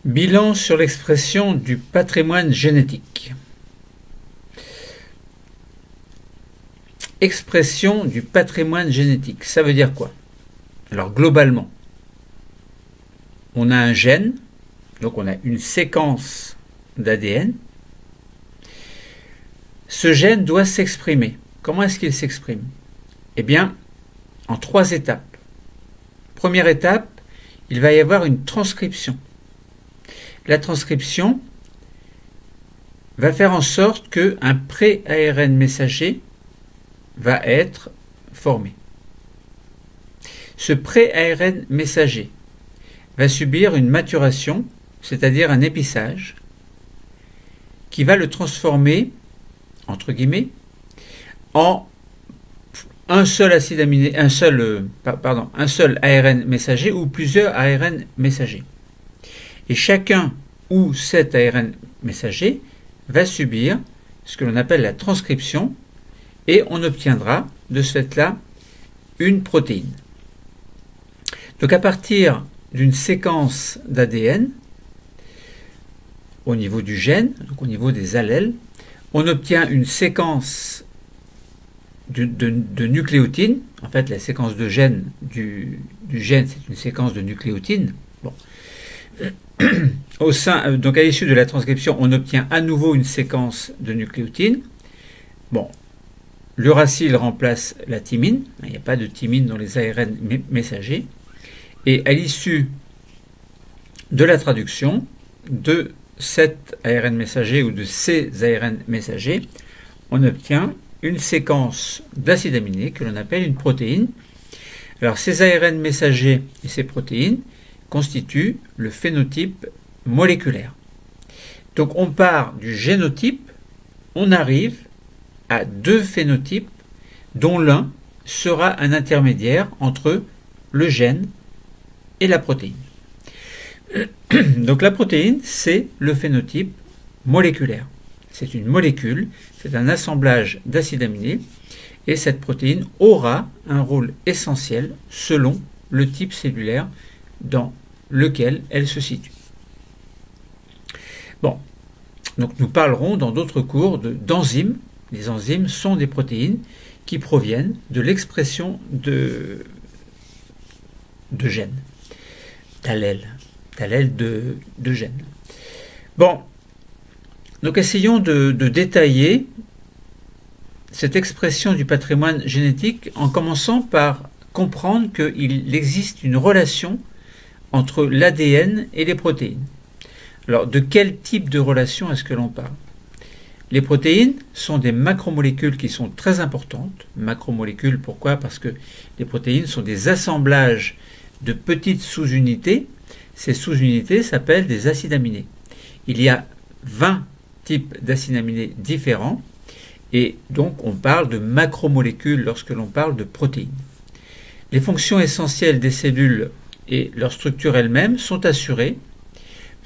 Bilan sur l'expression du patrimoine génétique. Expression du patrimoine génétique, ça veut dire quoi? Alors globalement, on a un gène, donc on a une séquence d'ADN. Ce gène doit s'exprimer. Comment est-ce qu'il s'exprime? Eh bien, en 3 étapes. Première étape, il va y avoir une transcription. La transcription va faire en sorte qu'un pré-ARN messager va être formé. Ce pré-ARN messager va subir une maturation, c'est-à-dire un épissage, qui va le transformer, entre guillemets, en un seul acide aminé, un seul ARN messager ou plusieurs ARN messagers. Et chacun ou cet ARN messager va subir ce que l'on appelle la transcription et on obtiendra de ce fait-là une protéine. Donc à partir d'une séquence d'ADN, au niveau du gène, donc au niveau des allèles, on obtient une séquence de nucléotines. En fait, la séquence de gène du gène, c'est une séquence de nucléotines. Bon. Donc à l'issue de la transcription, on obtient à nouveau une séquence de nucléotines. Bon, l'uracile remplace la thymine. Il n'y a pas de thymine dans les ARN messagers. Et à l'issue de la traduction de cet ARN messager ou de ces ARN messagers, on obtient une séquence d'acides aminés que l'on appelle une protéine. Alors ces ARN messagers et ces protéines constituent le phénotype moléculaire. Donc on part du génotype, on arrive à 2 phénotypes dont l'un sera un intermédiaire entre le gène et la protéine. Donc la protéine, c'est le phénotype moléculaire. C'est une molécule, c'est un assemblage d'acides aminés et cette protéine aura un rôle essentiel selon le type cellulaire dans lequel elle se situe. Bon, donc nous parlerons dans d'autres cours d'enzymes. Les enzymes sont des protéines qui proviennent de l'expression de gènes, d'allèles de gènes. Bon, donc essayons de détailler cette expression du patrimoine génétique en commençant par comprendre qu'il existe une relation entre l'ADN et les protéines. Alors, de quel type de relation est-ce que l'on parle? Les protéines sont des macromolécules qui sont très importantes. Macromolécules, pourquoi? Parce que les protéines sont des assemblages de petites sous-unités. Ces sous-unités s'appellent des acides aminés. Il y a 20 types d'acides aminés différents et donc on parle de macromolécules lorsque l'on parle de protéines. Les fonctions essentielles des cellules et leur structure elle-même sont assurées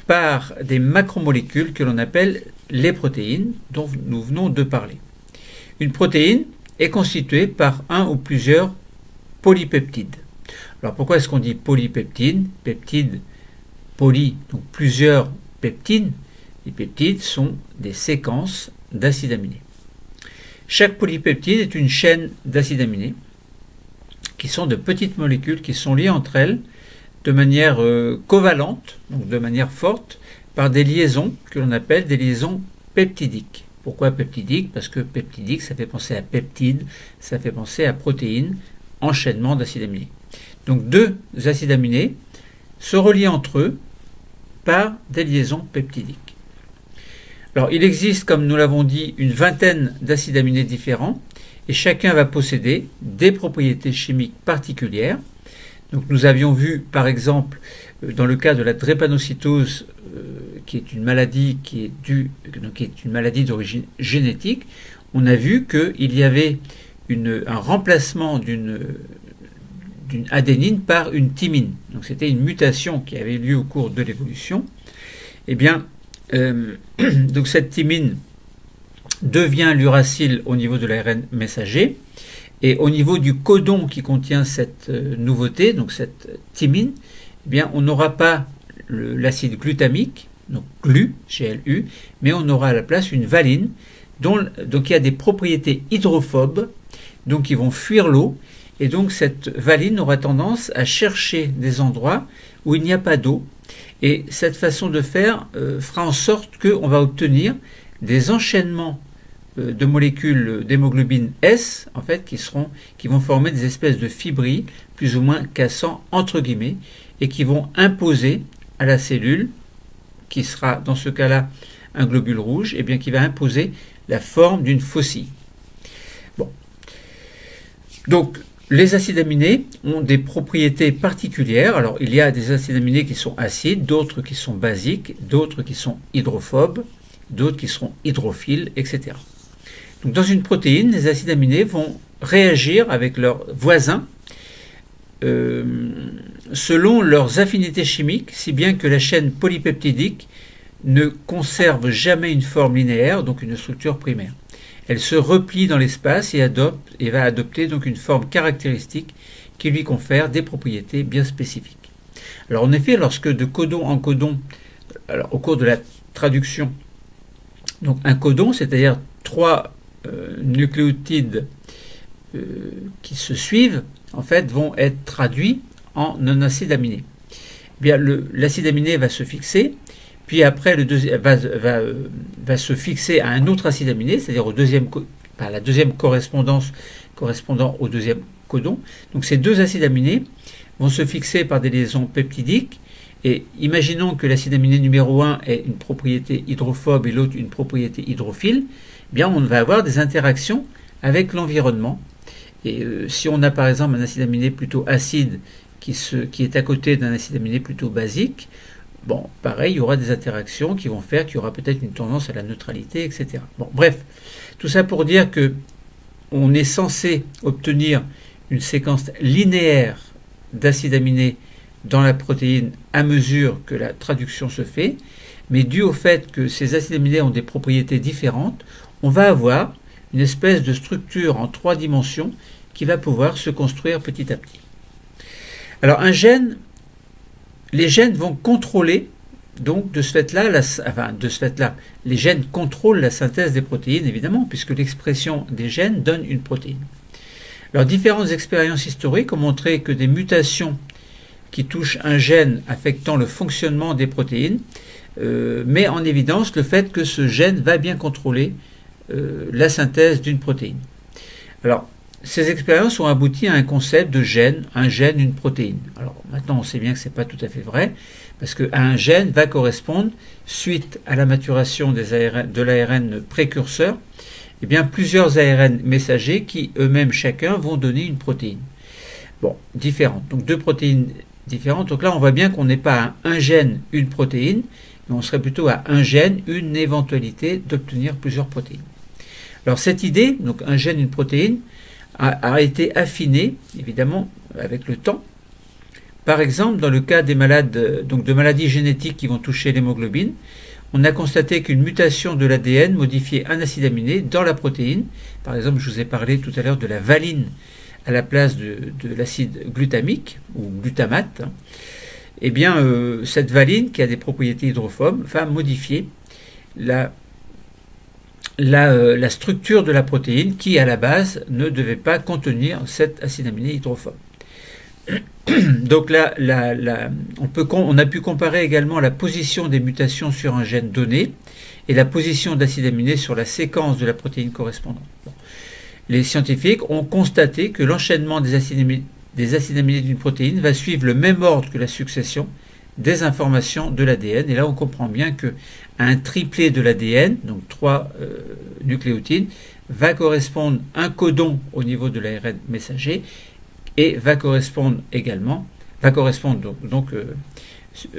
par des macromolécules que l'on appelle les protéines dont nous venons de parler. Une protéine est constituée par un ou plusieurs polypeptides. Alors pourquoi est-ce qu'on dit polypeptide? Peptide, poly, donc plusieurs peptides. Les peptides sont des séquences d'acides aminés. Chaque polypeptide est une chaîne d'acides aminés qui sont de petites molécules qui sont liées entre elles de manière covalente, donc de manière forte, par des liaisons que l'on appelle des liaisons peptidiques. Pourquoi peptidique? Parce que peptidique, ça fait penser à peptide, ça fait penser à protéines, enchaînement d'acides aminés. Donc 2 acides aminés se relient entre eux par des liaisons peptidiques. Alors il existe, comme nous l'avons dit, une vingtaine d'acides aminés différents et chacun va posséder des propriétés chimiques particulières. Donc nous avions vu par exemple dans le cas de la drépanocytose qui est une maladie d'origine génétique, on a vu qu'il y avait un remplacement d'une adénine par une thymine. Donc c'était une mutation qui avait lieu au cours de l'évolution. Eh bien, donc cette thymine devient l'uracile au niveau de l'ARN messager et au niveau du codon qui contient cette nouveauté, donc cette thymine, eh bien on n'aura pas l'acide glutamique, donc GLU, GLU, mais on aura à la place une valine, donc il y a des propriétés hydrophobes, donc qui vont fuir l'eau, et donc cette valine aura tendance à chercher des endroits où il n'y a pas d'eau, et cette façon de faire fera en sorte qu'on va obtenir des enchaînements de molécules d'hémoglobine S, en fait, qui vont former des espèces de fibrilles, plus ou moins cassants, entre guillemets, et qui vont imposer à la cellule, qui sera dans ce cas-là un globule rouge, et bien qui va imposer la forme d'une faucille. Bon. Donc, les acides aminés ont des propriétés particulières. Alors, il y a des acides aminés qui sont acides, d'autres qui sont basiques, d'autres qui sont hydrophobes, d'autres qui seront hydrophiles, etc. Donc, dans une protéine, les acides aminés vont réagir avec leurs voisins selon leurs affinités chimiques, si bien que la chaîne polypeptidique ne conserve jamais une forme linéaire, donc une structure primaire. Elle se replie dans l'espace et va adopter donc une forme caractéristique qui lui confère des propriétés bien spécifiques. Alors en effet, lorsque de codon en codon, alors au cours de la traduction, donc un codon, c'est-à-dire 3 nucléotides qui se suivent, en fait, vont être traduits en un acide aminé. Eh bien, l'acide aminé va se fixer, puis après le deuxième va se fixer à un autre acide aminé, c'est-à-dire à la deuxième correspondance correspondant au deuxième codon. Donc ces deux acides aminés vont se fixer par des liaisons peptidiques, et imaginons que l'acide aminé numéro 1 ait une propriété hydrophobe et l'autre une propriété hydrophile, eh bien on va avoir des interactions avec l'environnement. Et si on a par exemple un acide aminé plutôt acide qui est à côté d'un acide aminé plutôt basique, bon, pareil, il y aura des interactions qui vont faire qu'il y aura peut-être une tendance à la neutralité, etc. Bon, bref, tout ça pour dire que on est censé obtenir une séquence linéaire d'acides aminés dans la protéine à mesure que la traduction se fait, mais dû au fait que ces acides aminés ont des propriétés différentes, on va avoir une espèce de structure en 3 dimensions qui va pouvoir se construire petit à petit. Alors les gènes vont contrôler, donc de ce fait-là, les gènes contrôlent la synthèse des protéines, évidemment, puisque l'expression des gènes donne une protéine. Alors différentes expériences historiques ont montré que des mutations qui touchent un gène affectant le fonctionnement des protéines met en évidence le fait que ce gène va bien contrôler la synthèse d'une protéine. Alors, ces expériences ont abouti à un concept de gène, un gène, une protéine. Alors maintenant, on sait bien que ce n'est pas tout à fait vrai, parce qu'un gène va correspondre, suite à la maturation de l'ARN précurseur, eh bien, plusieurs ARN messagers qui, eux-mêmes, chacun, vont donner une protéine. Bon, différente. Donc, 2 protéines différentes. Donc là, on voit bien qu'on n'est pas à un gène, une protéine, mais on serait plutôt à un gène, une éventualité d'obtenir plusieurs protéines. Alors cette idée, donc un gène, une protéine, a été affinée, évidemment, avec le temps. Par exemple, dans le cas des malades, donc de maladies génétiques qui vont toucher l'hémoglobine, on a constaté qu'une mutation de l'ADN modifiait un acide aminé dans la protéine. Par exemple, je vous ai parlé tout à l'heure de la valine à la place de l'acide glutamique, ou glutamate. Eh bien, cette valine, qui a des propriétés hydrophobes, va modifier la structure de la protéine qui, à la base, ne devait pas contenir cet acide aminé hydrophobe. Donc là, on a pu comparer également la position des mutations sur un gène donné et la position d'acide aminé sur la séquence de la protéine correspondante. Bon. Les scientifiques ont constaté que l'enchaînement des acides aminés d'une protéine va suivre le même ordre que la succession des informations de l'ADN. Et là, on comprend bien que un triplet de l'ADN, donc 3 nucléotides, va correspondre un codon au niveau de l'ARN messager et va correspondre donc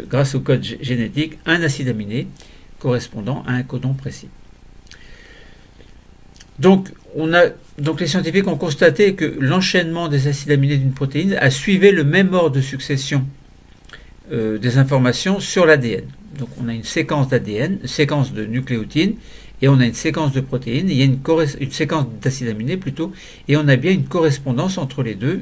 grâce au code génétique, un acide aminé correspondant à un codon précis. Donc les scientifiques ont constaté que l'enchaînement des acides aminés d'une protéine a suivi le même ordre de succession des informations sur l'ADN. Donc on a une séquence d'ADN, une séquence de nucléotides, et on a une séquence de protéines, et il y a une séquence d'acides aminés plutôt, et on a bien une correspondance entre les deux,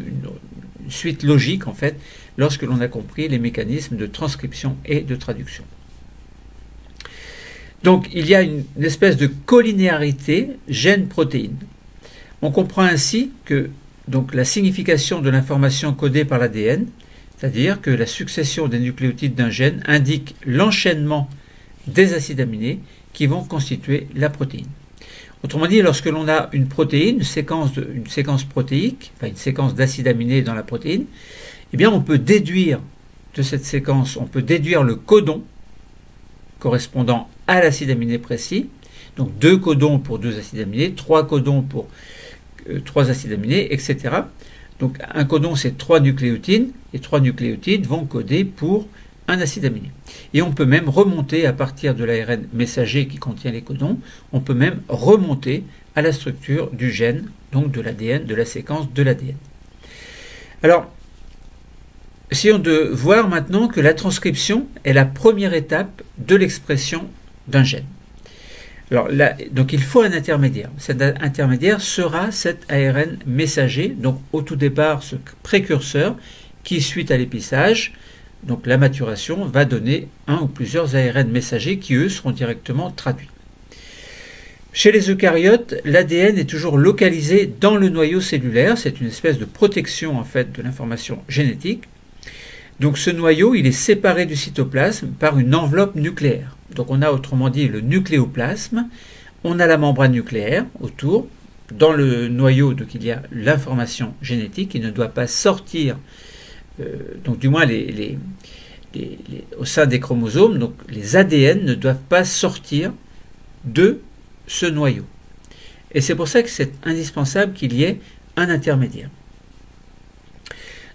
une suite logique en fait, lorsque l'on a compris les mécanismes de transcription et de traduction. Donc il y a une espèce de collinéarité gène-protéine. On comprend ainsi que donc, la signification de l'information codée par l'ADN, c'est-à-dire que la succession des nucléotides d'un gène indique l'enchaînement des acides aminés qui vont constituer la protéine. Autrement dit, lorsque l'on a une protéine, une séquence protéique, enfin une séquence d'acides aminés dans la protéine, eh bien on peut déduire de cette séquence, on peut déduire le codon correspondant à l'acide aminé précis, donc 2 codons pour 2 acides aminés, 3 codons pour 3 acides aminés, etc. Donc un codon c'est 3 nucléotides, et 3 nucléotides vont coder pour un acide aminé. Et on peut même remonter à partir de l'ARN messager qui contient les codons, on peut même remonter à la structure du gène, donc de l'ADN, de la séquence de l'ADN. Alors, essayons de voir maintenant que la transcription est la première étape de l'expression d'un gène. Alors là, donc il faut un intermédiaire. Cet intermédiaire sera cet ARN messager, donc au tout départ ce précurseur qui, suite à l'épissage, donc la maturation, va donner un ou plusieurs ARN messagers qui, eux, seront directement traduits. Chez les eucaryotes, l'ADN est toujours localisé dans le noyau cellulaire. C'est une espèce de protection en fait de l'information génétique. Donc ce noyau, il est séparé du cytoplasme par une enveloppe nucléaire. Donc on a autrement dit le nucléoplasme, on a la membrane nucléaire autour. Dans le noyau, donc, il y a l'information génétique qui ne doit pas sortir, donc du moins au sein des chromosomes, donc les ADN ne doivent pas sortir de ce noyau. Et c'est pour ça que c'est indispensable qu'il y ait un intermédiaire.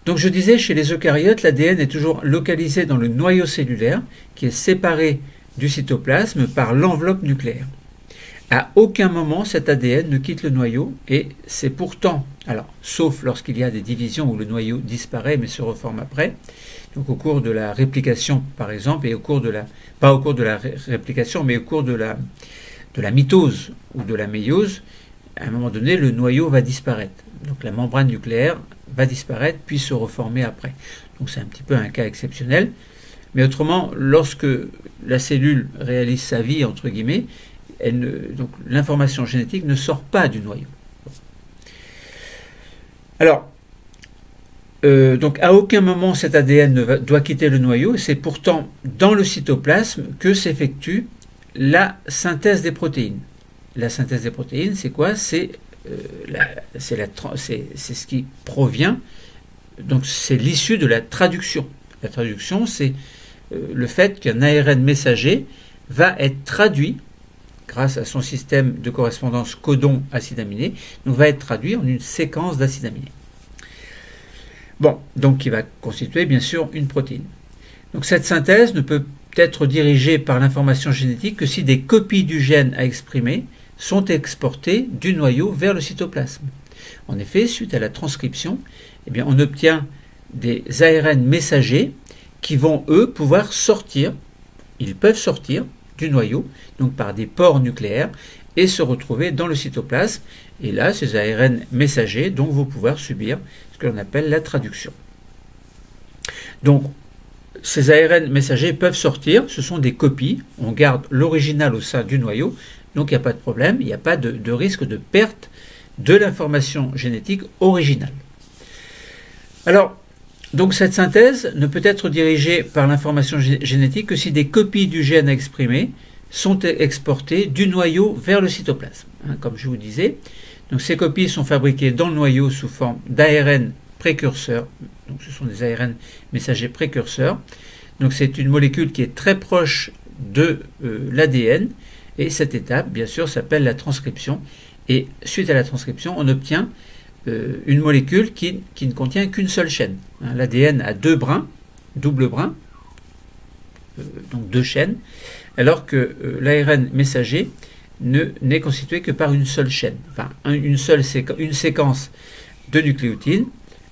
Donc je disais, chez les eucaryotes, l'ADN est toujours localisé dans le noyau cellulaire qui est séparé du cytoplasme par l'enveloppe nucléaire. À aucun moment cet ADN ne quitte le noyau et c'est pourtant, alors sauf lorsqu'il y a des divisions où le noyau disparaît mais se reforme après, donc au cours de la réplication par exemple, et au cours de la, pas au cours de la réplication mais au cours de la mitose ou de la méiose, à un moment donné le noyau va disparaître. Donc la membrane nucléaire va disparaître puis se reformer après. Donc c'est un petit peu un cas exceptionnel. Mais autrement, lorsque la cellule réalise sa vie, entre guillemets, donc l'information génétique ne sort pas du noyau. Alors, donc à aucun moment cet ADN ne doit quitter le noyau, et c'est pourtant dans le cytoplasme que s'effectue la synthèse des protéines. La synthèse des protéines, c'est quoi? C'est ce qui provient, donc c'est l'issue de la traduction. La traduction, c'est le fait qu'un ARN messager va être traduit grâce à son système de correspondance codon-acide aminé, donc va être traduit en une séquence d'acides aminés. Bon, donc qui va constituer bien sûr une protéine. Donc cette synthèse ne peut être dirigée par l'information génétique que si des copies du gène à exprimer sont exportées du noyau vers le cytoplasme. En effet, suite à la transcription, eh bien, on obtient des ARN messagers qui vont, eux, pouvoir sortir, ils peuvent sortir du noyau, donc par des pores nucléaires, et se retrouver dans le cytoplasme. Et là, ces ARN messagers donc, vont pouvoir subir ce que l'on appelle la traduction. Donc, ces ARN messagers peuvent sortir, ce sont des copies, on garde l'original au sein du noyau, donc il n'y a pas de problème, il n'y a pas de risque de perte de l'information génétique originale. Alors, donc cette synthèse ne peut être dirigée par l'information génétique que si des copies du gène à exprimer sont exportées du noyau vers le cytoplasme, comme je vous disais. Donc ces copies sont fabriquées dans le noyau sous forme d'ARN précurseurs, donc ce sont des ARN messagers précurseurs. Donc c'est une molécule qui est très proche de l'ADN, et cette étape, bien sûr, s'appelle la transcription. Et suite à la transcription, on obtient une molécule qui ne contient qu'une seule chaîne. L'ADN a 2 brins, double brin, donc 2 chaînes, alors que l'ARN messager n'est constitué que par une seule chaîne, enfin une séquence de nucléotides,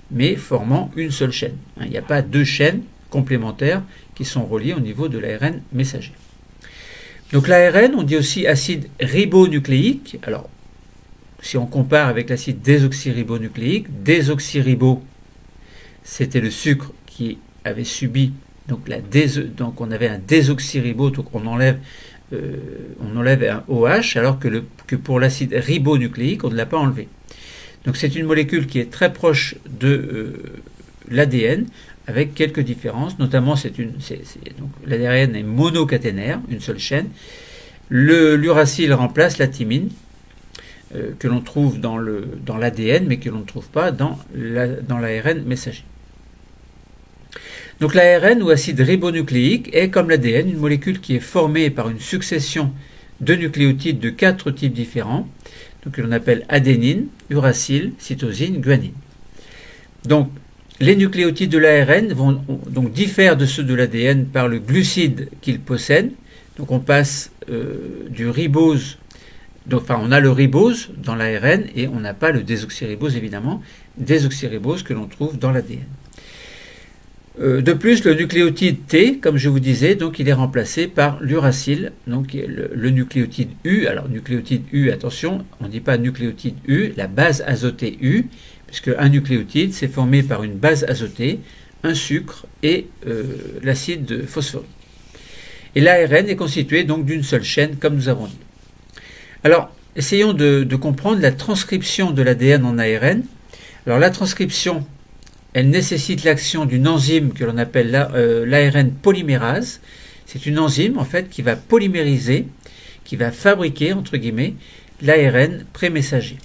mais formant une seule chaîne. Il n'y a pas 2 chaînes complémentaires qui sont reliées au niveau de l'ARN messager. Donc l'ARN, on dit aussi acide ribonucléique. Alors, si on compare avec l'acide désoxyribonucléique, désoxyribo, c'était le sucre qui avait subi donc donc on avait un désoxyribose, donc on enlève un OH, alors que pour l'acide ribonucléique, on ne l'a pas enlevé. Donc c'est une molécule qui est très proche de l'ADN, avec quelques différences, notamment l'ADN est monocaténaire, une seule chaîne. L'uracile remplace la thymine, que l'on trouve dans l'ADN, mais que l'on ne trouve pas dans l'ARN messager. Donc l'ARN ou acide ribonucléique est, comme l'ADN, une molécule qui est formée par une succession de nucléotides de 4 types différents, donc que l'on appelle adénine, uracile, cytosine, guanine. Donc les nucléotides de l'ARN diffèrent de ceux de l'ADN par le glucide qu'ils possèdent. Donc on passe du ribose, on a le ribose dans l'ARN et on n'a pas le désoxyribose évidemment, désoxyribose que l'on trouve dans l'ADN. De plus, le nucléotide T, comme je vous disais, donc il est remplacé par l'uracile, donc le nucléotide U. Alors nucléotide U, attention, on ne dit pas nucléotide U, la base azotée U, puisque un nucléotide c'est formé par une base azotée, un sucre et l'acide phosphorique. Et l'ARN est constitué donc d'une seule chaîne, comme nous avons dit. Alors, essayons de comprendre la transcription de l'ADN en ARN. Alors la transcription, elle nécessite l'action d'une enzyme que l'on appelle l'ARN polymérase. C'est une enzyme en fait qui va polymériser, qui va fabriquer entre guillemets l'ARN prémessager.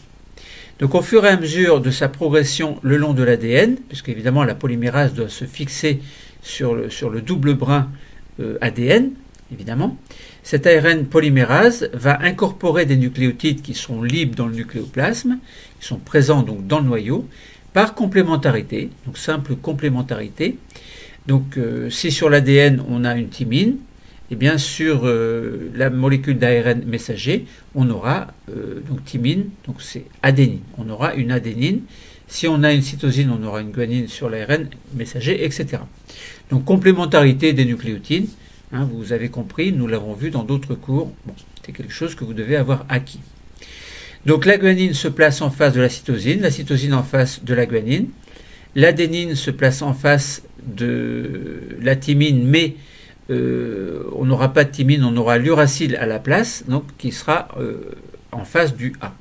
Donc au fur et à mesure de sa progression le long de l'ADN, puisque évidemment la polymérase doit se fixer sur le double brin ADN, évidemment, cette ARN polymérase va incorporer des nucléotides qui sont libres dans le nucléoplasme, qui sont présents donc dans le noyau, par complémentarité, donc simple complémentarité. Donc si sur l'ADN on a une thymine, et bien sur la molécule d'ARN messager, on aura donc thymine, donc c'est adénine. On aura une adénine. Si on a une cytosine, on aura une guanine sur l'ARN messager, etc. Donc complémentarité des nucléotides, hein, vous avez compris, nous l'avons vu dans d'autres cours. Bon, c'est quelque chose que vous devez avoir acquis. Donc la guanine se place en face de la cytosine en face de la guanine, l'adénine se place en face de la thymine, mais on n'aura pas de thymine, on aura l'uracile à la place, donc qui sera en face du A.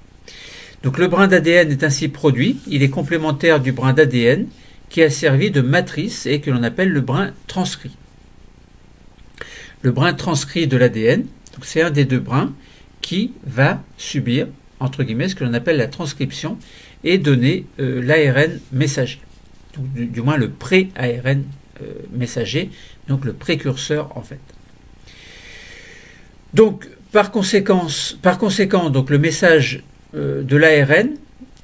Donc le brin d'ADN est ainsi produit, il est complémentaire du brin d'ADN qui a servi de matrice et que l'on appelle le brin transcrit. Le brin transcrit de l'ADN, c'est un des deux brins qui va subir entre guillemets, ce que l'on appelle la transcription et donner l'ARN messager, donc, du moins le pré-ARN messager, donc le précurseur en fait. Donc par conséquent, donc, le message de l'ARN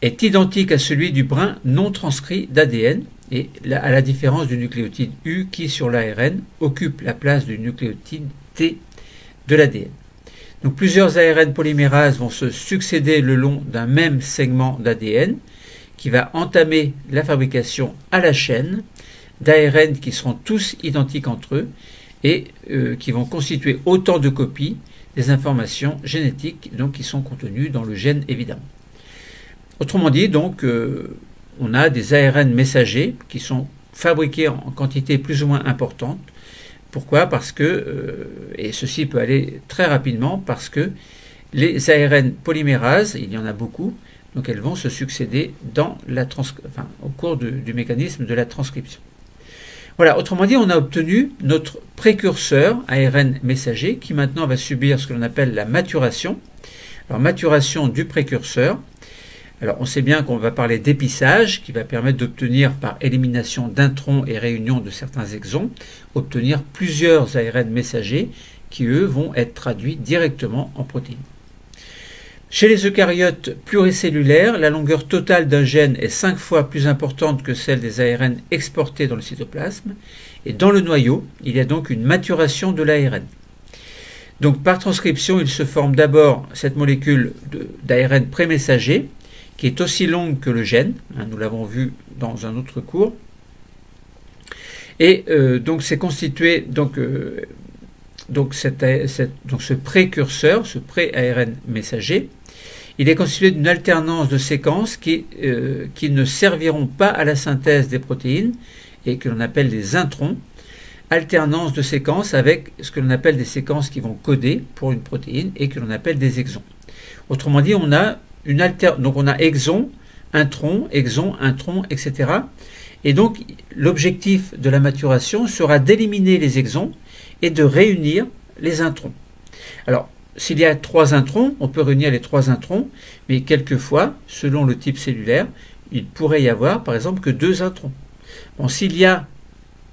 est identique à celui du brin non transcrit d'ADN, et à la différence du nucléotide U qui sur l'ARN occupe la place du nucléotide T de l'ADN. Donc plusieurs ARN polymérases vont se succéder le long d'un même segment d'ADN qui va entamer la fabrication à la chaîne d'ARN qui seront tous identiques entre eux et qui vont constituer autant de copies des informations génétiques donc, qui sont contenues dans le gène évidemment. Autrement dit, donc, on a des ARN messagers qui sont fabriqués en quantité plus ou moins importante. Pourquoi? Parce que, et ceci peut aller très rapidement, parce que les ARN polymérases, il y en a beaucoup, donc elles vont se succéder dans au cours du mécanisme de la transcription. Voilà, autrement dit, on a obtenu notre précurseur ARN messager qui maintenant va subir ce que l'on appelle la maturation. Alors, maturation du précurseur. Alors, on sait bien qu'on va parler d'épissage, qui va permettre d'obtenir, par élimination d'introns et réunion de certains exons, obtenir plusieurs ARN messagers qui, eux, vont être traduits directement en protéines. Chez les eucaryotes pluricellulaires, la longueur totale d'un gène est 5 fois plus importante que celle des ARN exportés dans le cytoplasme. Et dans le noyau, il y a donc une maturation de l'ARN. Donc, par transcription, il se forme d'abord cette molécule d'ARN prémessager, qui est aussi longue que le gène, hein, nous l'avons vu dans un autre cours, et donc c'est constitué, ce précurseur, ce pré-ARN messager, il est constitué d'une alternance de séquences qui ne serviront pas à la synthèse des protéines et que l'on appelle des introns, alternance de séquences avec ce que l'on appelle des séquences qui vont coder pour une protéine et que l'on appelle des exons. Autrement dit, on a donc on a exon, intron, etc. Et donc l'objectif de la maturation sera d'éliminer les exons et de réunir les introns. Alors, s'il y a 3 introns, on peut réunir les 3 introns, mais quelquefois, selon le type cellulaire, il pourrait y avoir, par exemple, que 2 introns. Bon, s'il y a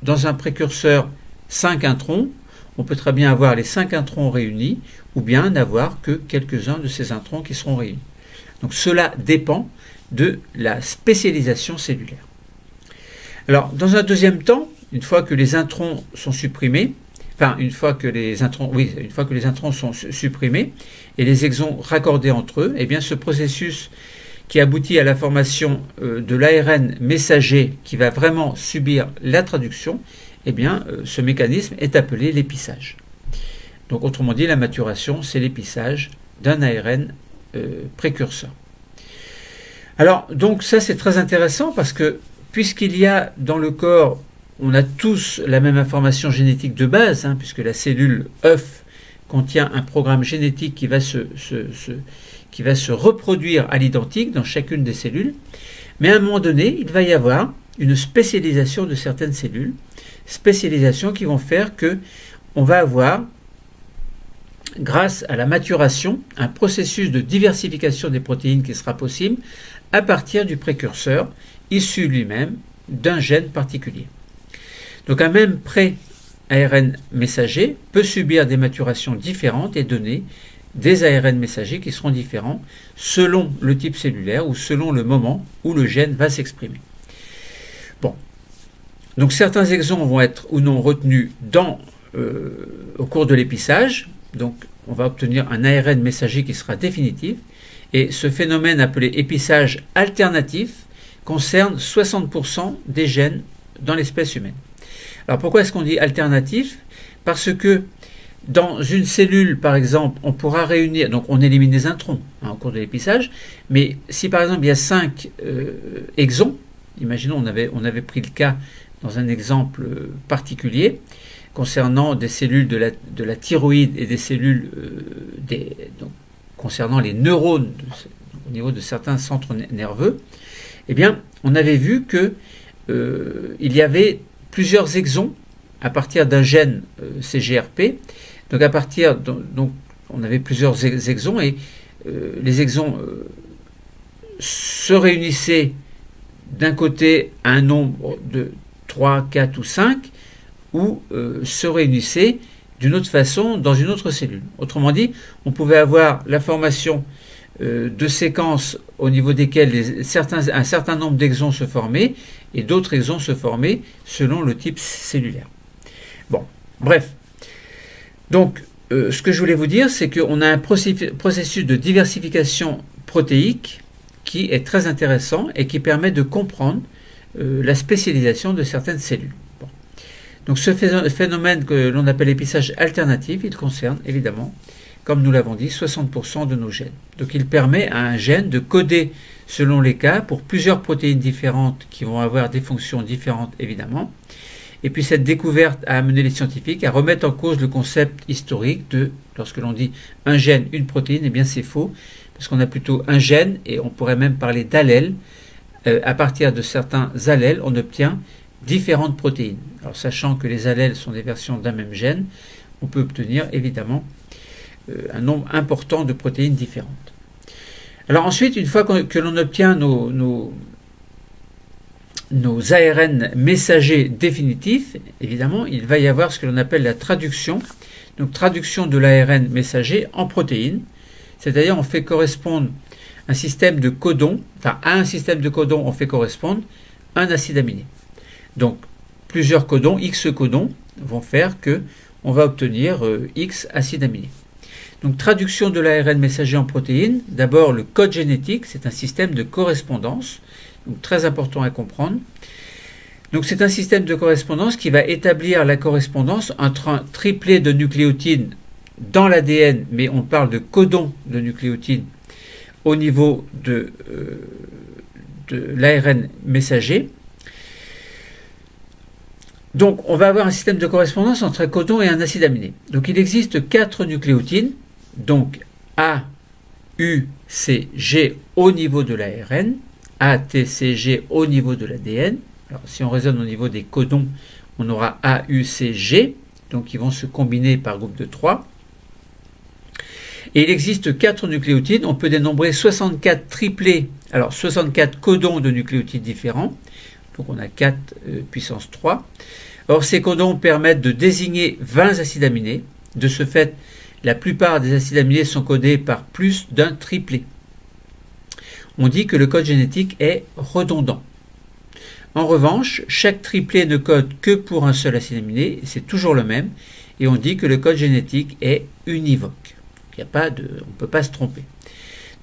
dans un précurseur 5 introns, on peut très bien avoir les 5 introns réunis, ou bien n'avoir que quelques-uns de ces introns qui seront réunis. Donc cela dépend de la spécialisation cellulaire. Alors, dans un deuxième temps, une fois que les introns sont supprimés, une fois que les introns sont supprimés et les exons raccordés entre eux, eh bien ce processus qui aboutit à la formation de l'ARN messager qui va vraiment subir la traduction, eh bien ce mécanisme est appelé l'épissage. Donc autrement dit, la maturation, c'est l'épissage d'un ARN précurseur. Alors donc ça c'est très intéressant parce que puisqu'il y a dans le corps, on a tous la même information génétique de base, puisque la cellule œuf contient un programme génétique qui va se reproduire à l'identique dans chacune des cellules. Mais à un moment donné, il va y avoir une spécialisation de certaines cellules, spécialisation qui vont faire que on va avoir, grâce à la maturation, un processus de diversification des protéines qui sera possible à partir du précurseur issu lui-même d'un gène particulier. Donc un même pré-ARN messager peut subir des maturations différentes et donner des ARN messagers qui seront différents selon le type cellulaire ou selon le moment où le gène va s'exprimer. Bon, donc certains exons vont être ou non retenus au cours de l'épissage, donc on va obtenir un ARN messager qui sera définitif, et ce phénomène appelé épissage alternatif concerne 60% des gènes dans l'espèce humaine. Alors pourquoi est-ce qu'on dit alternatif? Parce que dans une cellule, par exemple, on pourra réunir, donc on élimine des introns au cours de l'épissage, mais si par exemple il y a 5 exons, imaginons on avait pris le cas dans un exemple particulier concernant des cellules de la thyroïde et des cellules donc, concernant les neurones au niveau de certains centres nerveux, eh bien on avait vu que il y avait plusieurs exons à partir d'un gène CGRP. Donc on avait plusieurs exons et les exons se réunissaient d'un côté à un nombre de 3, 4 ou 5 ou se réunissaient d'une autre façon dans une autre cellule. Autrement dit, on pouvait avoir la formation de séquences au niveau desquelles un certain nombre d'exons se formaient et d'autres exons se formaient selon le type cellulaire. Bon, bref. Donc, ce que je voulais vous dire, c'est qu'on a un processus de diversification protéique qui est très intéressant et qui permet de comprendre la spécialisation de certaines cellules. Bon. Donc, ce phénomène que l'on appelle épissage alternatif, il concerne évidemment, comme nous l'avons dit, 60% de nos gènes. Donc, il permet à un gène de coder selon les cas pour plusieurs protéines différentes qui vont avoir des fonctions différentes évidemment. Et puis cette découverte a amené les scientifiques à remettre en cause le concept historique de, lorsque l'on dit un gène, une protéine, eh bien c'est faux, parce qu'on a plutôt un gène, et on pourrait même parler d'allèles. À partir de certains allèles, on obtient différentes protéines. Alors sachant que les allèles sont des versions d'un même gène, on peut obtenir évidemment un nombre important de protéines différentes. Alors ensuite, une fois que l'on obtient nos ARN messagers définitifs, évidemment, il va y avoir ce que l'on appelle la traduction. Donc traduction de l'ARN messager en protéines, c'est-à-dire on fait correspondre un système de codon, à un système de codon, on fait correspondre un acide aminé. Donc plusieurs codons, X codons, vont faire que on va obtenir X acides aminés. Donc traduction de l'ARN messager en protéines, d'abord le code génétique, c'est un système de correspondance, donc très important à comprendre. Donc c'est un système de correspondance qui va établir la correspondance entre un triplet de nucléotides dans l'ADN, mais on parle de codon de nucléotides au niveau de l'ARN messager, Donc, on va avoir un système de correspondance entre un codon et un acide aminé. Donc, il existe 4 nucléotides, donc A, U, C, G au niveau de l'ARN, A, T, C, G au niveau de l'ADN. Alors, si on raisonne au niveau des codons, on aura A, U, C, G, donc ils vont se combiner par groupe de 3. Et il existe 4 nucléotides, on peut dénombrer 64 triplés, alors 64 codons de nucléotides différents, donc on a 4 puissance 3. Or, ces codons permettent de désigner 20 acides aminés. De ce fait, la plupart des acides aminés sont codés par plus d'un triplet. On dit que le code génétique est redondant. En revanche, chaque triplet ne code que pour un seul acide aminé, c'est toujours le même, et on dit que le code génétique est univoque. On ne peut pas se tromper.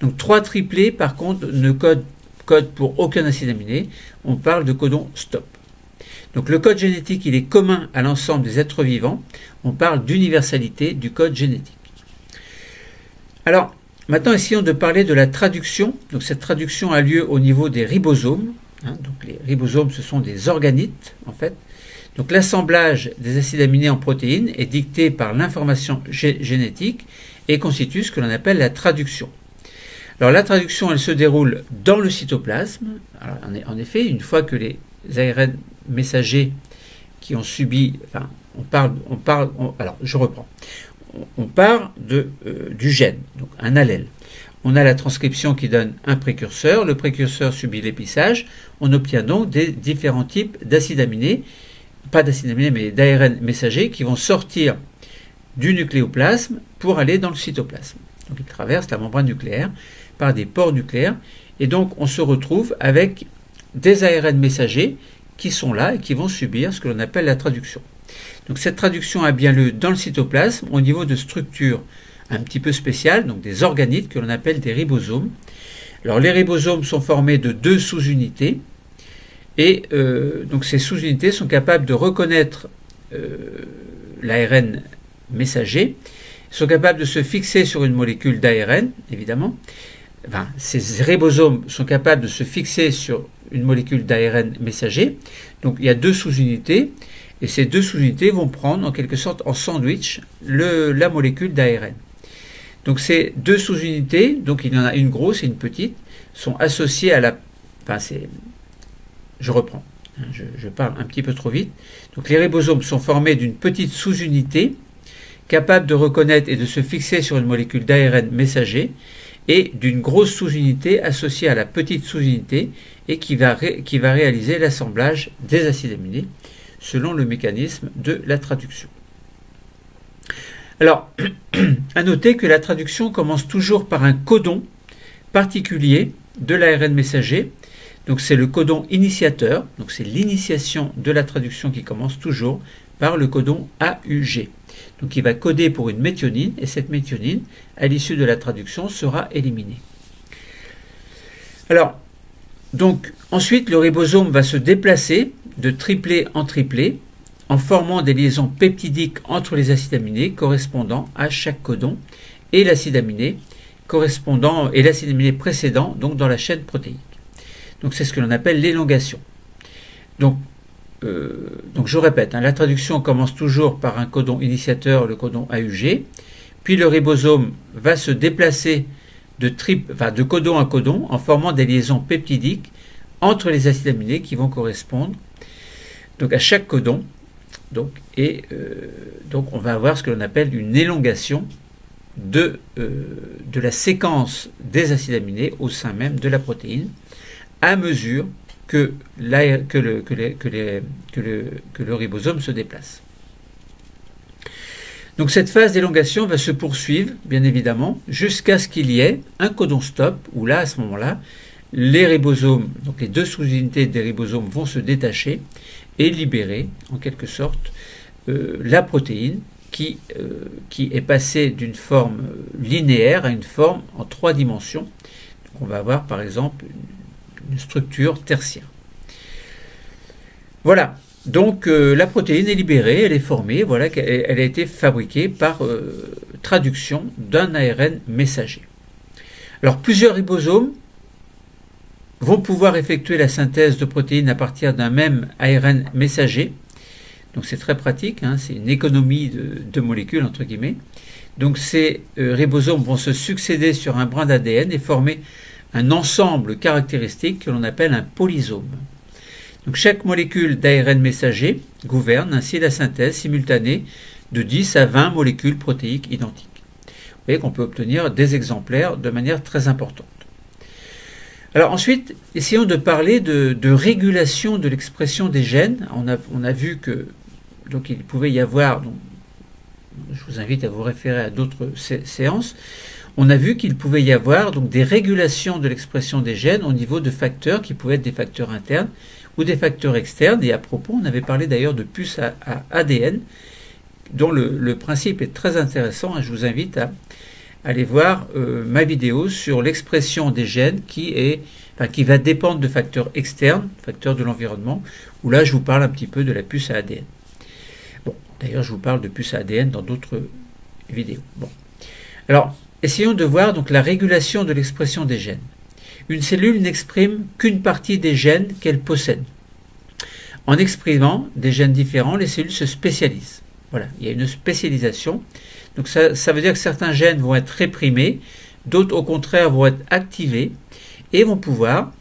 Donc 3 triplets, par contre, ne codent pour aucun acide aminé. On parle de codon stop. Donc le code génétique, il est commun à l'ensemble des êtres vivants. On parle d'universalité du code génétique. Alors, maintenant, essayons de parler de la traduction. Donc cette traduction a lieu au niveau des ribosomes. Donc les ribosomes, ce sont des organites, en fait. Donc l'assemblage des acides aminés en protéines est dicté par l'information génétique et constitue ce que l'on appelle la traduction. Alors la traduction, elle se déroule dans le cytoplasme. Alors, en effet, une fois que les ARN messagers qui ont subi, enfin, alors je reprends. On part du gène, donc un allèle. On a la transcription qui donne un précurseur. Le précurseur subit l'épissage. On obtient donc des différents types d'acides aminés, pas d'acides aminés, mais d'ARN messagers qui vont sortir du nucléoplasme pour aller dans le cytoplasme. Donc ils traversent la membrane nucléaire par des pores nucléaires. Et donc on se retrouve avec des ARN messagers qui sont là et qui vont subir ce que l'on appelle la traduction. Donc cette traduction a bien lieu dans le cytoplasme au niveau de structures un petit peu spéciales, donc des organites que l'on appelle des ribosomes. Alors les ribosomes sont formés de 2 sous-unités et donc ces sous-unités sont capables de reconnaître l'ARN messager, sont capables de se fixer sur une molécule d'ARN, évidemment. Enfin, ces ribosomes sont capables de se fixer sur une molécule d'ARN messager. Donc il y a 2 sous-unités. Et ces 2 sous-unités vont prendre en quelque sorte en sandwich la molécule d'ARN. Donc ces 2 sous-unités, donc il y en a une grosse et une petite, sont associées à la... Enfin, je reprends, je parle un petit peu trop vite. Donc les ribosomes sont formés d'une petite sous-unité capable de reconnaître et de se fixer sur une molécule d'ARN messager et d'une grosse sous-unité associée à la petite sous-unité et qui va réaliser l'assemblage des acides aminés selon le mécanisme de la traduction. Alors, à noter que la traduction commence toujours par un codon particulier de l'ARN messager. Donc c'est le codon initiateur, donc c'est l'initiation de la traduction qui commence toujours par le codon AUG. Donc il va coder pour une méthionine et cette méthionine, à l'issue de la traduction, sera éliminée. Alors, donc ensuite le ribosome va se déplacer de triplet en triplet en formant des liaisons peptidiques entre les acides aminés correspondant à chaque codon et l'acide aminé correspondant et l'acide aminé précédent donc dans la chaîne protéique. Donc c'est ce que l'on appelle l'élongation. Donc je répète, la traduction commence toujours par un codon initiateur, le codon AUG, puis le ribosome va se déplacer de codon à codon en formant des liaisons peptidiques entre les acides aminés qui vont correspondre donc à chaque codon. Donc on va avoir ce que l'on appelle une élongation de la séquence des acides aminés au sein même de la protéine à mesure que le ribosome se déplace. Donc cette phase d'élongation va se poursuivre, bien évidemment, jusqu'à ce qu'il y ait un codon stop, où là, à ce moment-là, les ribosomes, donc les 2 sous-unités des ribosomes vont se détacher et libérer, en quelque sorte, la protéine qui est passée d'une forme linéaire à une forme en 3 dimensions. Donc on va avoir, par exemple, une structure tertiaire. Voilà. Donc la protéine est libérée, elle est formée, voilà, elle a été fabriquée par traduction d'un ARN messager. Alors plusieurs ribosomes vont pouvoir effectuer la synthèse de protéines à partir d'un même ARN messager. Donc c'est très pratique, hein, c'est une économie de molécules, entre guillemets. Donc ces ribosomes vont se succéder sur un brin d'ADN et former un ensemble caractéristique que l'on appelle un polysome. Donc chaque molécule d'ARN messager gouverne ainsi la synthèse simultanée de 10 à 20 molécules protéiques identiques. Vous voyez qu'on peut obtenir des exemplaires de manière très importante. Alors ensuite, essayons de parler de régulation de l'expression des gènes. On a vu que donc il pouvait y avoir, donc, je vous invite à vous référer à d'autres séances, on a vu qu'il pouvait y avoir donc des régulations de l'expression des gènes au niveau de facteurs qui pouvaient être des facteurs internes ou des facteurs externes. Et à propos, on avait parlé d'ailleurs de puces à ADN, dont le principe est très intéressant. Je vous invite à aller voir ma vidéo sur l'expression des gènes qui va dépendre de facteurs externes, facteurs de l'environnement, où là je vous parle un petit peu de la puce à ADN. Bon, d'ailleurs je vous parle de puce à ADN dans d'autres vidéos. Bon. Alors, essayons de voir donc la régulation de l'expression des gènes. Une cellule n'exprime qu'une partie des gènes qu'elle possède. En exprimant des gènes différents, les cellules se spécialisent. Voilà, il y a une spécialisation. Donc ça veut dire que certains gènes vont être réprimés, d'autres au contraire vont être activés et vont pouvoir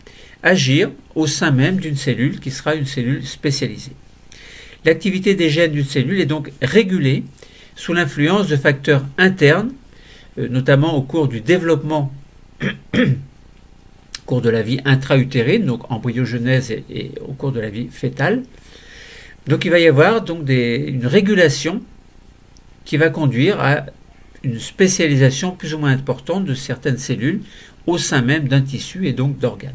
agir au sein même d'une cellule qui sera une cellule spécialisée. L'activité des gènes d'une cellule est donc régulée sous l'influence de facteurs internes, notamment au cours du développement, au cours de la vie intra-utérine, donc embryogenèse et au cours de la vie fœtale. Donc il va y avoir donc une régulation qui va conduire à une spécialisation plus ou moins importante de certaines cellules au sein même d'un tissu et donc d'organes.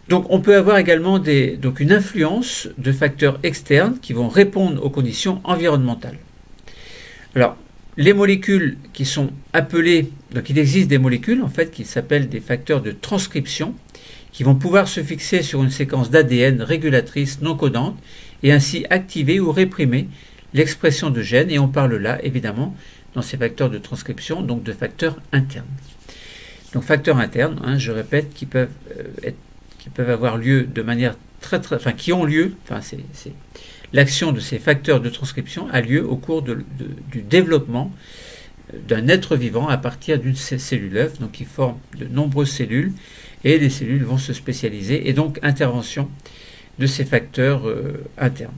Donc on peut avoir également une influence de facteurs externes qui vont répondre aux conditions environnementales. Alors, les molécules qui sont appelées, donc il existe des molécules en fait qui s'appellent des facteurs de transcription qui vont pouvoir se fixer sur une séquence d'ADN régulatrice non codante et ainsi activer ou réprimer l'expression de gènes, et on parle là évidemment dans ces facteurs de transcription donc de facteurs internes. Donc facteurs internes, hein, je répète, qui peuvent avoir lieu de manière l'action de ces facteurs de transcription a lieu au cours du développement d'un être vivant à partir d'une cellule œuf, donc qui forme de nombreuses cellules, et les cellules vont se spécialiser, et donc intervention de ces facteurs internes.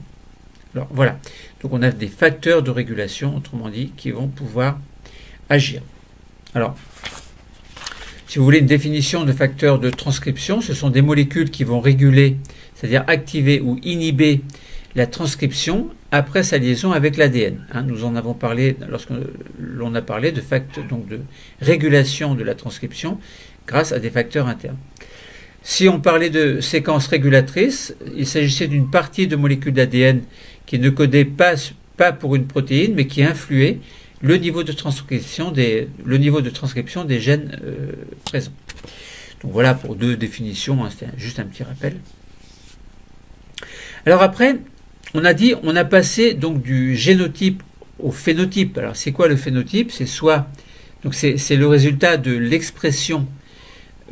Alors voilà, donc on a des facteurs de régulation, autrement dit, qui vont pouvoir agir. Alors, si vous voulez une définition de facteurs de transcription, ce sont des molécules qui vont réguler, c'est-à-dire activer ou inhiber la transcription après sa liaison avec l'ADN. Hein, nous en avons parlé lorsque l'on a parlé de facteurs, donc de régulation de la transcription grâce à des facteurs internes. Si on parlait de séquences régulatrices, il s'agissait d'une partie de molécules d'ADN qui ne codait pas pour une protéine, mais qui influait le niveau de transcription des gènes présents. Donc voilà pour deux définitions, hein, c'était juste un petit rappel. Alors après, on a passé donc du génotype au phénotype. Alors c'est quoi le phénotype? C'est le résultat de l'expression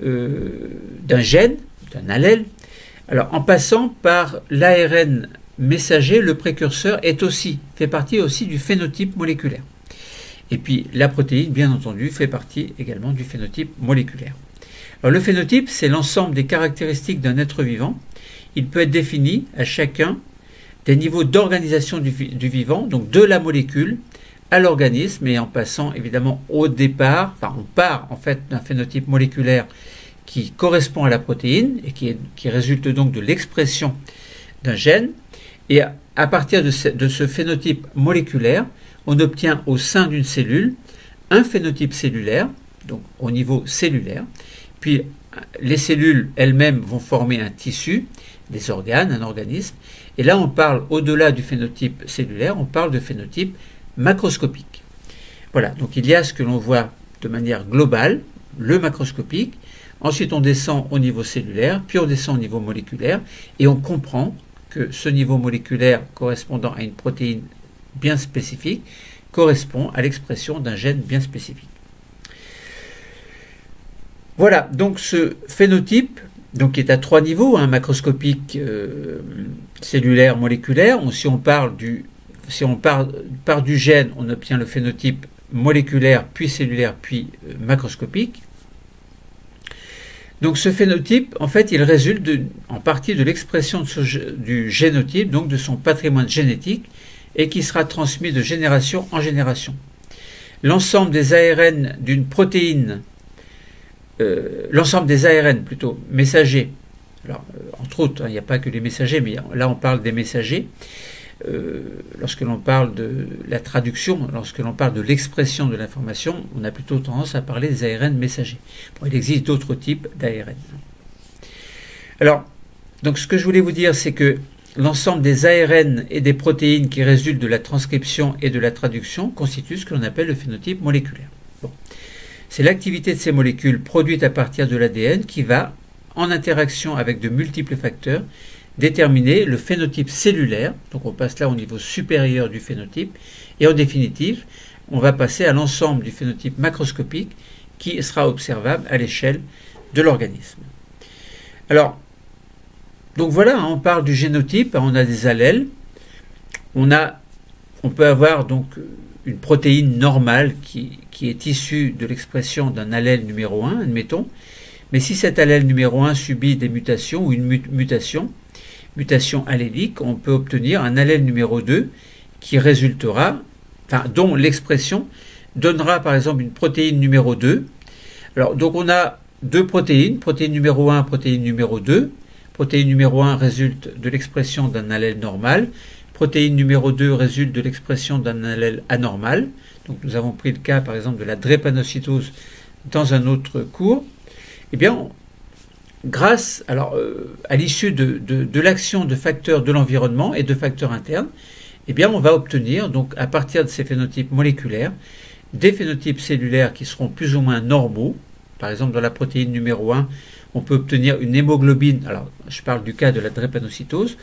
d'un gène, d'un allèle. Alors en passant par l'ARN messager, le précurseur fait partie aussi du phénotype moléculaire. Et puis la protéine, bien entendu, fait partie également du phénotype moléculaire. Alors le phénotype, c'est l'ensemble des caractéristiques d'un être vivant. Il peut être défini à chacun des niveaux d'organisation du vivant, donc de la molécule à l'organisme, et en passant évidemment au départ, on part en fait d'un phénotype moléculaire qui correspond à la protéine et qui résulte donc de l'expression d'un gène, et à partir de ce phénotype moléculaire, on obtient au sein d'une cellule un phénotype cellulaire, donc au niveau cellulaire, puis les cellules elles-mêmes vont former un tissu, des organes, un organisme, et là on parle au-delà du phénotype cellulaire, on parle de phénotype macroscopique. Voilà, donc il y a ce que l'on voit de manière globale, le macroscopique, ensuite on descend au niveau cellulaire, puis on descend au niveau moléculaire, et on comprend que ce niveau moléculaire correspondant à une protéine bien spécifique correspond à l'expression d'un gène bien spécifique. Voilà, donc ce phénotype donc qui est à 3 niveaux, hein, macroscopique, cellulaire, moléculaire. Si on part du gène, on obtient le phénotype moléculaire, puis cellulaire, puis macroscopique. Donc ce phénotype, en fait, il résulte en partie de l'expression du génotype, donc de son patrimoine génétique, et qui sera transmis de génération en génération. L'ensemble des ARN d'une protéine, l'ensemble des ARN plutôt messagers, alors entre autres, hein, il n'y a pas que les messagers, mais là on parle des messagers. Lorsque l'on parle de la traduction, lorsque l'on parle de l'expression de l'information, on a plutôt tendance à parler des ARN messagers. Bon, il existe d'autres types d'ARN. Alors, donc ce que je voulais vous dire, c'est que l'ensemble des ARN et des protéines qui résultent de la transcription et de la traduction constituent ce que l'on appelle le phénotype moléculaire. Bon. C'est l'activité de ces molécules produite à partir de l'ADN qui va, en interaction avec de multiples facteurs, déterminer le phénotype cellulaire, donc on passe là au niveau supérieur du phénotype, et en définitive, on va passer à l'ensemble du phénotype macroscopique qui sera observable à l'échelle de l'organisme. Alors, donc voilà, on parle du génotype, on a des allèles, on peut avoir donc une protéine normale qui est issue de l'expression d'un allèle numéro 1, admettons, mais si cet allèle numéro 1 subit des mutations ou une mutation allélique, on peut obtenir un allèle numéro 2 qui résultera, dont l'expression donnera par exemple une protéine numéro 2. Alors, donc on a deux protéine numéro 1, protéine numéro 2. Protéine numéro 1 résulte de l'expression d'un allèle normal. Protéine numéro 2 résulte de l'expression d'un allèle anormal. Donc nous avons pris le cas par exemple de la drépanocytose dans un autre cours. Eh bien, grâce à l'issue de l'action de facteurs de l'environnement et de facteurs internes, eh bien, on va obtenir, donc, à partir de ces phénotypes moléculaires, des phénotypes cellulaires qui seront plus ou moins normaux. Par exemple, dans la protéine numéro 1, on peut obtenir une hémoglobine, alors je parle du cas de la drépanocytose,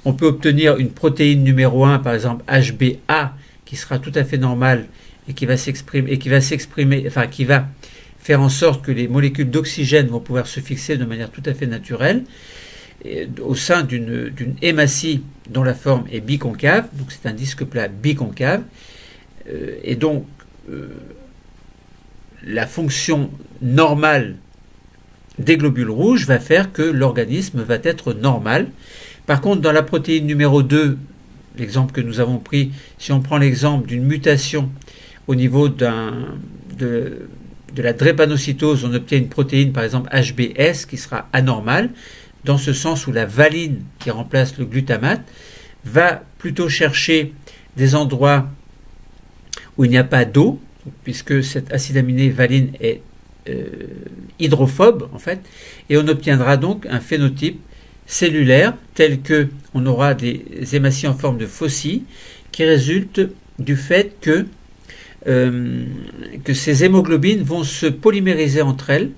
on peut obtenir une protéine numéro 1, par exemple HbA, qui sera tout à fait normale et qui va s'exprimer, qui va faire en sorte que les molécules d'oxygène vont pouvoir se fixer de manière tout à fait naturelle au sein d'une hématie dont la forme est biconcave, donc c'est un disque plat biconcave, et donc la fonction normale des globules rouges va faire que l'organisme va être normal. Par contre, dans la protéine numéro 2, l'exemple que nous avons pris, si on prend l'exemple d'une mutation au niveau de la drépanocytose, on obtient une protéine, par exemple HbS, qui sera anormale, dans ce sens où la valine, qui remplace le glutamate, va plutôt chercher des endroits où il n'y a pas d'eau, puisque cet acide aminé valine est hydrophobe, en fait, et on obtiendra donc un phénotype cellulaire tel que on aura des hématies en forme de faucilles qui résultent du fait que ces hémoglobines vont se polymériser entre elles,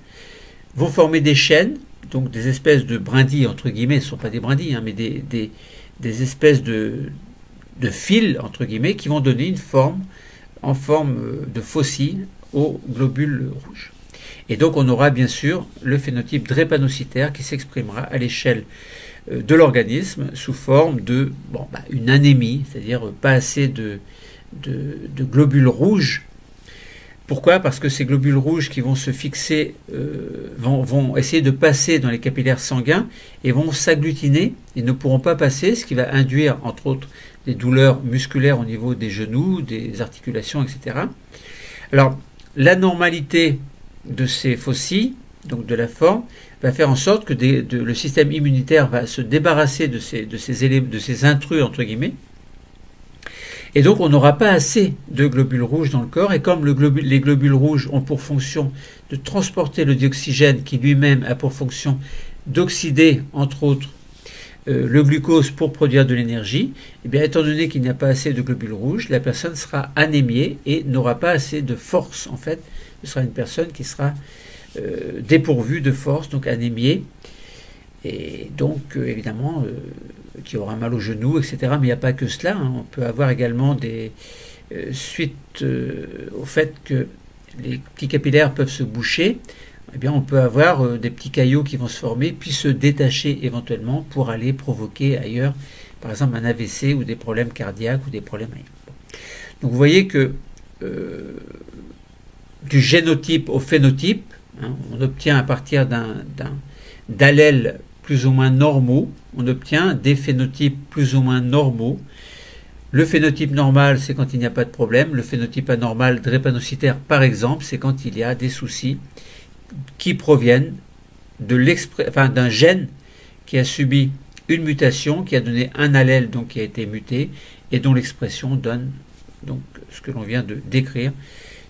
vont former des chaînes, donc des espèces de brindilles, entre guillemets, ce ne sont pas des brindilles, hein, mais des espèces de fils, entre guillemets, qui vont donner une forme en forme de faucille aux globules rouges. Et donc on aura bien sûr le phénotype drépanocytaire qui s'exprimera à l'échelle de l'organisme sous forme de une anémie, c'est-à-dire pas assez de globules rouges. Pourquoi? Parce que ces globules rouges qui vont se fixer vont essayer de passer dans les capillaires sanguins et vont s'agglutiner et ne pourront pas passer, ce qui va induire entre autres des douleurs musculaires au niveau des genoux, des articulations, etc. Alors ces faucilles, donc de la forme, va faire en sorte que le système immunitaire va se débarrasser de ces intrus, entre guillemets, et donc on n'aura pas assez de globules rouges dans le corps, et comme les globules rouges ont pour fonction de transporter le dioxygène qui lui-même a pour fonction d'oxyder, entre autres, le glucose pour produire de l'énergie, et bien étant donné qu'il n'y a pas assez de globules rouges, la personne sera anémiée et n'aura pas assez de force, en fait. Ce sera une personne qui sera dépourvue de force, donc anémiée, et donc évidemment qui aura mal aux genoux, etc. Mais il n'y a pas que cela, hein. On peut avoir également des suite au fait que les petits capillaires peuvent se boucher, eh bien, on peut avoir des petits caillots qui vont se former, puis se détacher éventuellement pour aller provoquer ailleurs, par exemple un AVC ou des problèmes cardiaques ou des problèmes ailleurs. Donc vous voyez que du génotype au phénotype, hein, on obtient à partir d'allèles plus ou moins normaux, on obtient des phénotypes plus ou moins normaux. Le phénotype normal, c'est quand il n'y a pas de problème. Le phénotype anormal drépanocytaire, par exemple, c'est quand il y a des soucis qui proviennent d'un gène qui a subi une mutation, qui a donné un allèle donc qui a été muté et dont l'expression donne donc ce que l'on vient de décrire,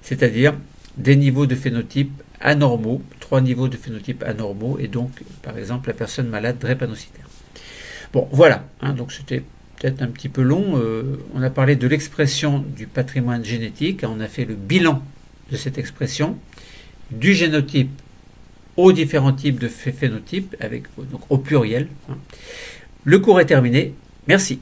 c'est-à-dire des niveaux de phénotype anormaux, 3 niveaux de phénotype anormaux, et donc par exemple la personne malade drépanocytaire. Bon, voilà, hein, donc c'était peut-être un petit peu long. On a parlé de l'expression du patrimoine génétique, on a fait le bilan de cette expression, du génotype aux différents types de phénotypes, donc au pluriel. Hein. Le cours est terminé. Merci.